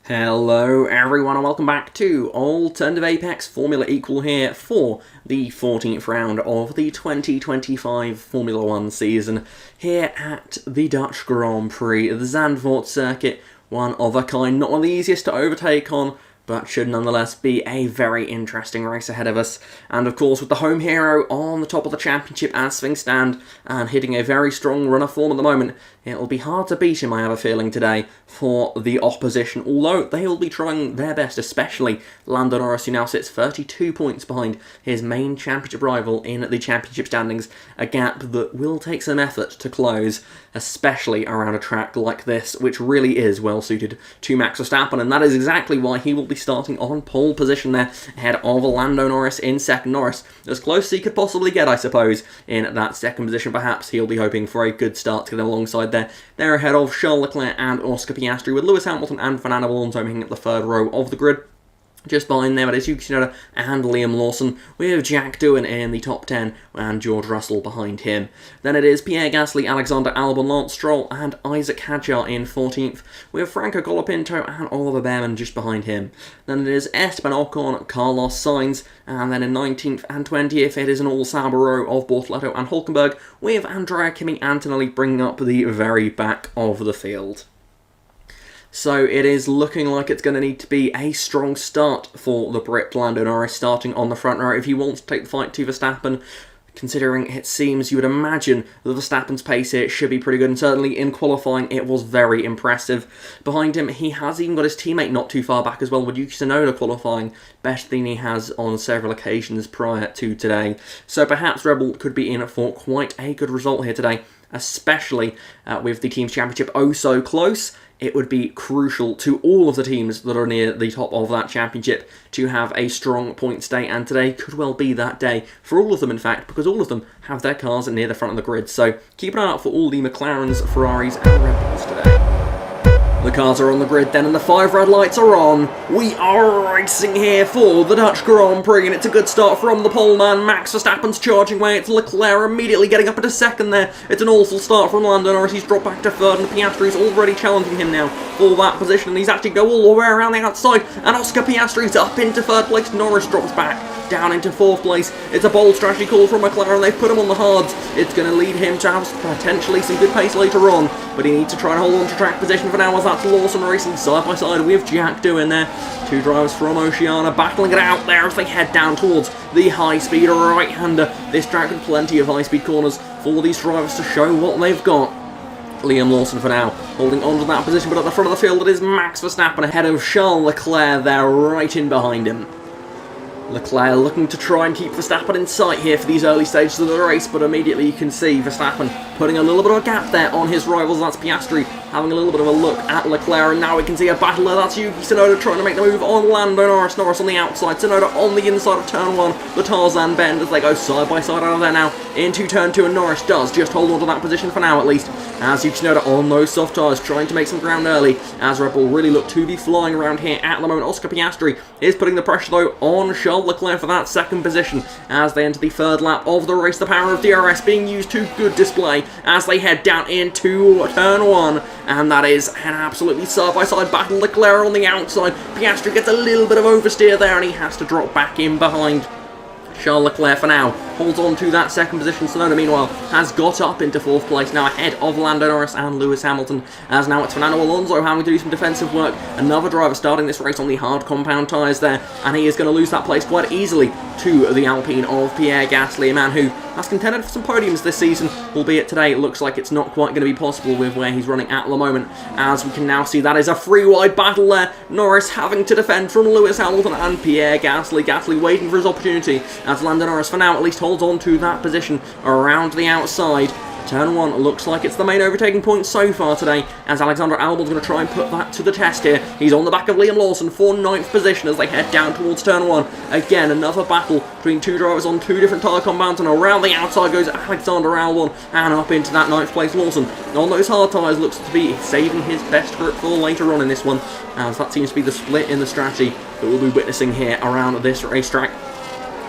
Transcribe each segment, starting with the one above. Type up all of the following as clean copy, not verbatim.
Hello everyone and welcome back to Alternative Apex Formula Equal here for the 14th round of the 2025 Formula 1 season here at the Dutch Grand Prix, the Zandvoort circuit, one of a kind, not one of the easiest to overtake on, but should nonetheless be a very interesting race ahead of us. And of course, with the home hero on the top of the championship as things stand, and hitting a very strong run of form at the moment, it'll be hard to beat him, I have a feeling, today for the opposition, although they will be trying their best, especially Lando Norris, who now sits 32 points behind his main championship rival in the championship standings, a gap that will take some effort to close, especially around a track like this, which really is well suited to Max Verstappen, and that is exactly why he will be starting on pole position there, ahead of Lando Norris in second. Norris, as close as he could possibly get, I suppose, in that second position. Perhaps he'll be hoping for a good start to get alongside there. They're ahead of Charles Leclerc and Oscar Piastri, with Lewis Hamilton and Fernando Alonso making up the third row of the grid. Just behind them, it is Yuki Tsunoda and Liam Lawson, with Jack Doohan in the top 10 and George Russell behind him. Then it is Pierre Gasly, Alexander Albon, Lance Stroll and Isaac Hadjar in 14th, with Franco Colapinto and Oliver Behrman just behind him. Then it is Esteban Ocon, Carlos Sainz, and then in 19th and 20th it is an all-Sauber row of Bortoleto and Hulkenberg, with Andrea Kimi Antonelli bringing up the very back of the field. So it is looking like it's going to need to be a strong start for the Brit Lando Norris, starting on the front row if he wants to take the fight to Verstappen, considering it seems you would imagine that Verstappen's pace here should be pretty good, and certainly in qualifying it was very impressive. Behind him he has even got his teammate not too far back as well, with Yuki Tsunoda qualifying better than he has on several occasions prior to today. So perhaps Red Bull could be in for quite a good result here today, especially with the Teams Championship oh so close. It would be crucial to all of the teams that are near the top of that championship to have a strong points day, and today could well be that day for all of them, in fact, because all of them have their cars near the front of the grid. So keep an eye out for all the McLarens, Ferraris and Red Bulls today. The cars are on the grid then, and the 5 red lights are on. We are racing here for the Dutch Grand Prix, and it's a good start from the pole man. Max Verstappen's charging away. It's Leclerc immediately getting up into second there. It's an awful start from Lando Norris. He's dropped back to third, and Piastri's already challenging him now for that position, and he's actually go all the way around the outside, and Oscar Piastri's up into third place. Norris drops back down into fourth place. It's a bold strategy call from McLaren. They've put him on the hards. It's going to lead him to have potentially some good pace later on, but he needs to try and hold on to track position for now, as that's Lawson racing side by side with Jack Doohan there. Two drivers from Oceania battling it out there as they head down towards the high-speed right-hander. This track with plenty of high-speed corners for these drivers to show what they've got. Liam Lawson for now, holding on to that position, but at the front of the field it is Max Verstappen ahead of Charles Leclerc there, right in behind him. Leclerc looking to try and keep Verstappen in sight here for these early stages of the race, but immediately you can see Verstappen putting a little bit of a gap there on his rivals. That's Piastri having a little bit of a look at Leclerc, and now we can see a battle there. That's Yuki Tsunoda trying to make the move on Lando Norris. Norris on the outside, Tsunoda on the inside of turn 1. The Tarzan bend as they go side by side out of there now into turn 2, and Norris does just hold on to that position for now at least, as Yuki Tsunoda on those soft tyres trying to make some ground early, as Red Bull really look to be flying around here at the moment. Oscar Piastri is putting the pressure though on Charles Leclerc for that second position as they enter the third lap of the race. The power of DRS being used to good display as they head down into turn 1, and that is an absolutely side-by-side battle. Leclerc on the outside, Piastri gets a little bit of oversteer there and he has to drop back in behind. Charles Leclerc for now holds on to that second position. Tsunoda meanwhile has got up into fourth place, now ahead of Lando Norris and Lewis Hamilton, as now it's Fernando Alonso having to do some defensive work. Another driver starting this race on the hard compound tyres there, and he is going to lose that place quite easily to the Alpine of Pierre Gasly, a man who has contended for some podiums this season, albeit today it looks like it's not quite going to be possible with where he's running at the moment, as we can now see that is a free-wide battle there. Norris having to defend from Lewis Hamilton and Pierre Gasly. Gasly waiting for his opportunity, as Lando Norris for now at least holds on to that position around the outside. Turn 1 looks like it's the main overtaking point so far today, as Alexander Albon's going to try and put that to the test here. He's on the back of Liam Lawson for 9th position as they head down towards turn 1. Again, another battle between two drivers on two different tyre compounds, and around the outside goes Alexander Albon, and up into that 9th place Lawson. On those hard tyres looks to be saving his best grip for later on in this one, as that seems to be the split in the strategy that we'll be witnessing here around this racetrack.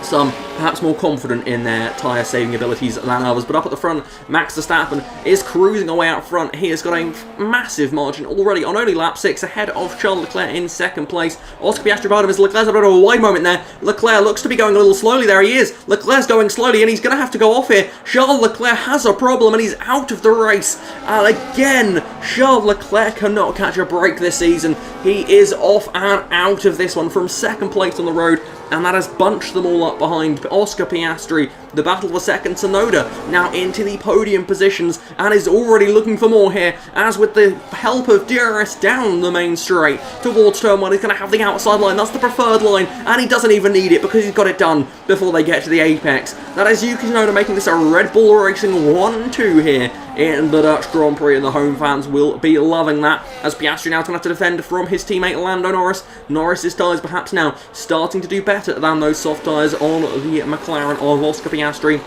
some perhaps more confident in their tyre saving abilities than others. But up at the front, Max Verstappen is cruising away out front. He has got a massive margin already on only lap 6 ahead of Charles Leclerc in second place. Oscar Piastri behind him as Leclerc's a bit of a wide moment there. Leclerc looks to be going a little slowly. There he is. Leclerc's going slowly and he's going to have to go off here. Charles Leclerc has a problem and he's out of the race. And again, Charles Leclerc cannot catch a break this season. He is off and out of this one from second place on the road, and that has bunched them all up behind Oscar Piastri. The battle for second, Tsunoda now into the podium positions and is already looking for more here, as with the help of DRS down the main straight towards turn 1, he's going to have the outside line. That's the preferred line, and he doesn't even need it because he's got it done before they get to the apex. That is Yuki Tsunoda making this a Red Bull Racing 1-2 here in the Dutch Grand Prix, and the home fans will be loving that, as Piastri now going to have to defend from his teammate Lando Norris. Norris's tyres perhaps now starting to do better than those soft tyres on the McLaren of Oscar Piastri.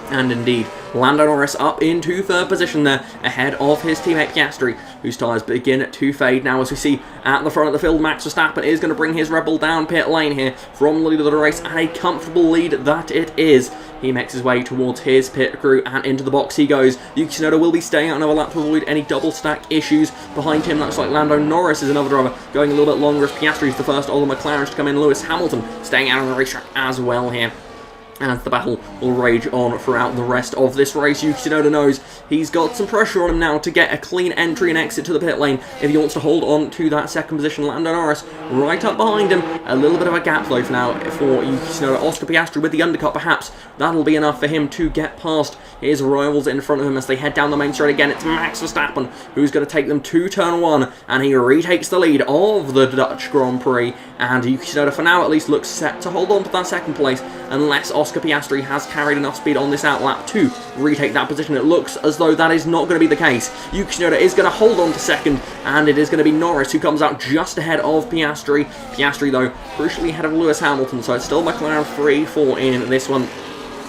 And indeed, Lando Norris up into third position there, ahead of his teammate Piastri, whose tyres begin to fade now, as we see at the front of the field. Max Verstappen is going to bring his Red Bull down pit lane here from the lead of the race, and a comfortable lead that it is. He makes his way towards his pit crew, and into the box he goes. Yuki Tsunoda will be staying out another lap to avoid any double stack issues. Behind him, looks like Lando Norris is another driver going a little bit longer, as Piastri is the first of the McLarens to come in. Lewis Hamilton staying out on the racetrack as well here, as the battle will rage on throughout the rest of this race. Yuki Tsunoda knows he's got some pressure on him now to get a clean entry and exit to the pit lane if he wants to hold on to that second position. Lando Norris right up behind him. A little bit of a gap though for now for Yuki Tsunoda. Oscar Piastri with the undercut, perhaps that'll be enough for him to get past his rivals in front of him as they head down the main straight again. It's Max Verstappen who's going to take them to turn 1, and he retakes the lead of the Dutch Grand Prix. And Yuki Tsunoda, for now at least, looks set to hold on to that second place, unless Oscar Piastri has carried enough speed on this outlap to retake that position. It looks as though that is not going to be the case. Yuki Tsunoda is going to hold on to second, and it is going to be Norris who comes out just ahead of Piastri. Piastri, though, crucially ahead of Lewis Hamilton, so it's still McLaren 3-4 in this one.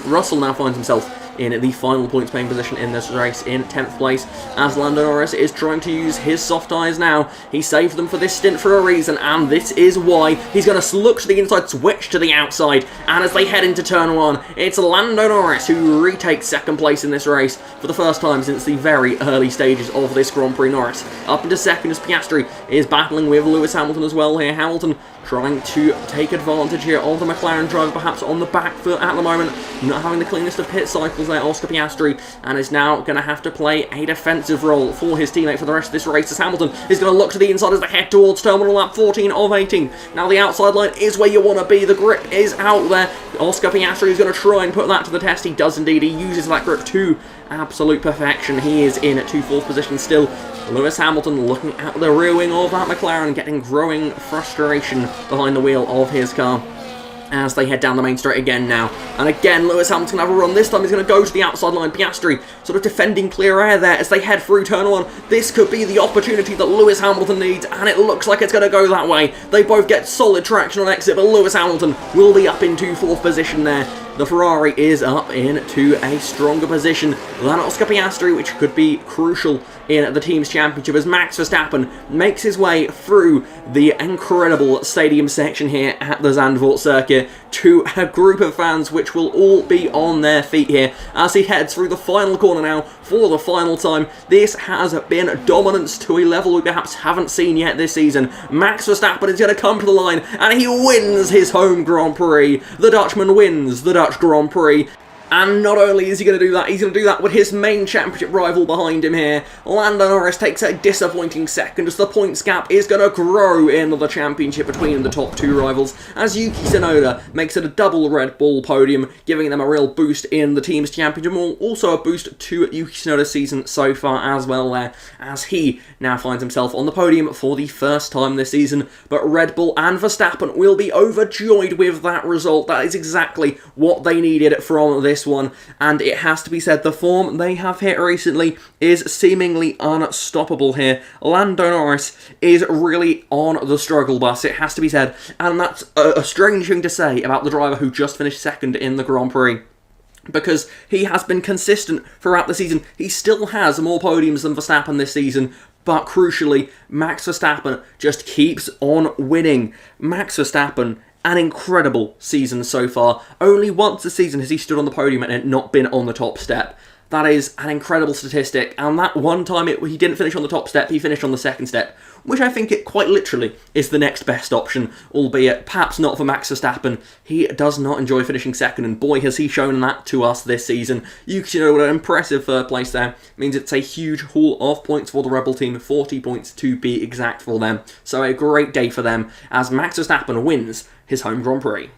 Russell now finds himself in the final points paying position in this race in 10th place, as Lando Norris is trying to use his soft tyres now. He saved them for this stint for a reason, and this is why. He's going to look to the inside, switch to the outside, and as they head into turn 1, it's Lando Norris who retakes second place in this race for the first time since the very early stages of this Grand Prix. Norris up into second as Piastri is battling with Lewis Hamilton as well here. Hamilton trying to take advantage here of the McLaren driver, perhaps on the back foot at the moment, not having the cleanest of pit cycles there, Oscar Piastri, and is now going to have to play a defensive role for his teammate for the rest of this race, as Hamilton is going to look to the inside as they head towards terminal lap 14 of 18. Now the outside line is where you want to be, the grip is out there. Oscar Piastri is going to try and put that to the test. He does indeed, he uses that grip to absolute perfection. He is in 4th position still. Lewis Hamilton looking at the rear wing of that McLaren, getting growing frustration behind the wheel of his car as they head down the main straight again now. And again, Lewis Hamilton going to have a run. This time he's going to go to the outside line. Piastri sort of defending clear air there as they head through turn 1. This could be the opportunity that Lewis Hamilton needs, and it looks like it's going to go that way. They both get solid traction on exit, but Lewis Hamilton will be up into 4th position there. The Ferrari is up into a stronger position than Oscar Piastri, which could be crucial in the team's championship, as Max Verstappen makes his way through the incredible stadium section here at the Zandvoort circuit to a group of fans which will all be on their feet here as he heads through the final corner now for the final time. This has been dominance to a level we perhaps haven't seen yet this season. Max Verstappen is going to come to the line and he wins his home Grand Prix. The Dutchman wins the Dutch Grand Prix. And not only is he going to do that, he's going to do that with his main championship rival behind him here. Lando Norris takes a disappointing second as the points gap is going to grow in the championship between the top 2 rivals, as Yuki Tsunoda makes it a double Red Bull podium, giving them a real boost in the team's championship, also a boost to Yuki Tsunoda's season so far as well there, as he now finds himself on the podium for the first time this season. But Red Bull and Verstappen will be overjoyed with that result. That is exactly what they needed from this one, and it has to be said, the form they have hit recently is seemingly unstoppable here. Lando Norris is really on the struggle bus, it has to be said, and that's a strange thing to say about the driver who just finished second in the Grand Prix, because he has been consistent throughout the season. He still has more podiums than Verstappen this season, but crucially, Max Verstappen just keeps on winning. Max Verstappen an incredible season so far. Only once this season has he stood on the podium and not been on the top step. That is an incredible statistic, and that one time he didn't finish on the top step, he finished on the second step, which I think it quite literally is the next best option, albeit perhaps not for Max Verstappen. He does not enjoy finishing second, and boy has he shown that to us this season. Yuki Tsunoda, an impressive third place there, means it's a huge haul of points for the Red Bull team, 40 points to be exact for them. So a great day for them as Max Verstappen wins his home Grand Prix.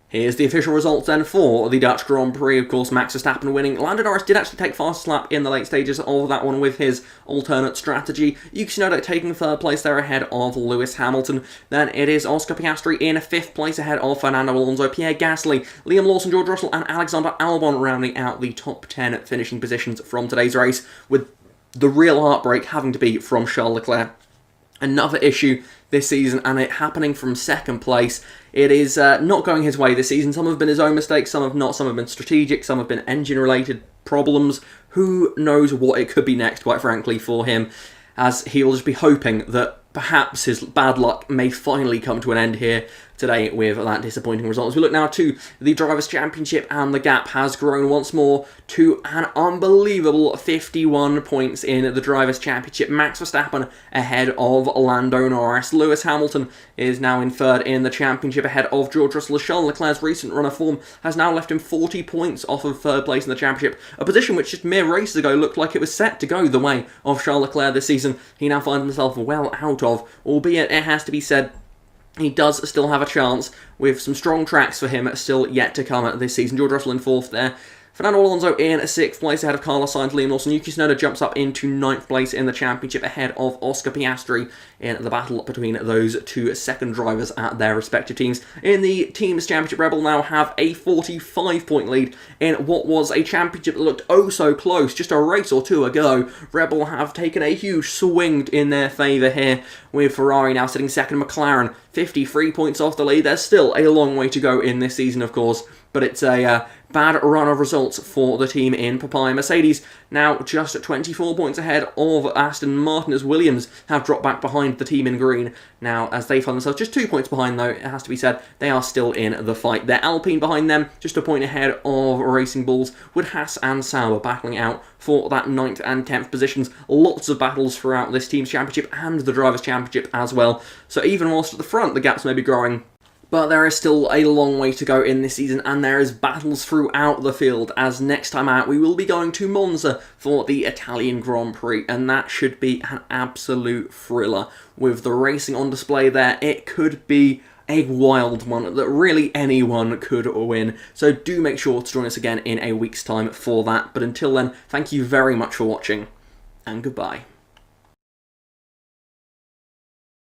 Here's the official results then for the Dutch Grand Prix. Of course, Max Verstappen winning. Lando Norris did actually take fastest lap in the late stages of that one with his alternate strategy. Yuki Tsunoda taking third place there ahead of Lewis Hamilton. Then it is Oscar Piastri in fifth place ahead of Fernando Alonso, Pierre Gasly, Liam Lawson, George Russell and Alexander Albon rounding out the top 10 finishing positions from today's race, with the real heartbreak having to be from Charles Leclerc. Another issue this season, and it happening from second place. It is not going his way this season. Some have been his own mistakes, some have not, some have been strategic, some have been engine-related problems. Who knows what it could be next, quite frankly, for him, as he will just be hoping that perhaps his bad luck may finally come to an end here today with that disappointing result. As we look now to the Drivers' Championship, and the gap has grown once more to an unbelievable 51 points in the Drivers' Championship. Max Verstappen ahead of Lando Norris. Lewis Hamilton is now in third in the championship ahead of George Russell. Charles Leclerc's recent run of form has now left him 40 points off of third place in the championship, a position which just mere races ago looked like it was set to go the way of Charles Leclerc this season. He now finds himself well out of, albeit it has to be said, he does still have a chance with some strong tracks for him still yet to come this season. George Russell in fourth there. Fernando Alonso in sixth place ahead of Carlos Sainz, Liam Lawson. Yuki Tsunoda jumps up into ninth place in the championship ahead of Oscar Piastri in the battle between those two second drivers at their respective teams. In the Teams Championship, Red Bull now have a 45-point lead in what was a championship that looked oh so close just a race or two ago. Red Bull have taken a huge swing in their favour here, with Ferrari now sitting second, McLaren 53 points off the lead. There's still a long way to go in this season, of course, but it's a bad run of results for the team in Papaya. Mercedes now just 24 points ahead of Aston Martin, as Williams have dropped back behind the team in green now, as they find themselves just 2 points behind, though it has to be said they are still in the fight. They're Alpine behind them, just a point ahead of Racing Bulls, with Haas and Sauber battling out for that 9th and 10th positions. Lots of battles throughout this Team's Championship and the Drivers' Championship as well, so even whilst at the front the gaps may be growing, but there is still a long way to go in this season, and there is battles throughout the field, as next time out we will be going to Monza for the Italian Grand Prix, and that should be an absolute thriller. With the racing on display there, it could be a wild one that really anyone could win. So do make sure to join us again in a week's time for that. But until then, thank you very much for watching, and goodbye.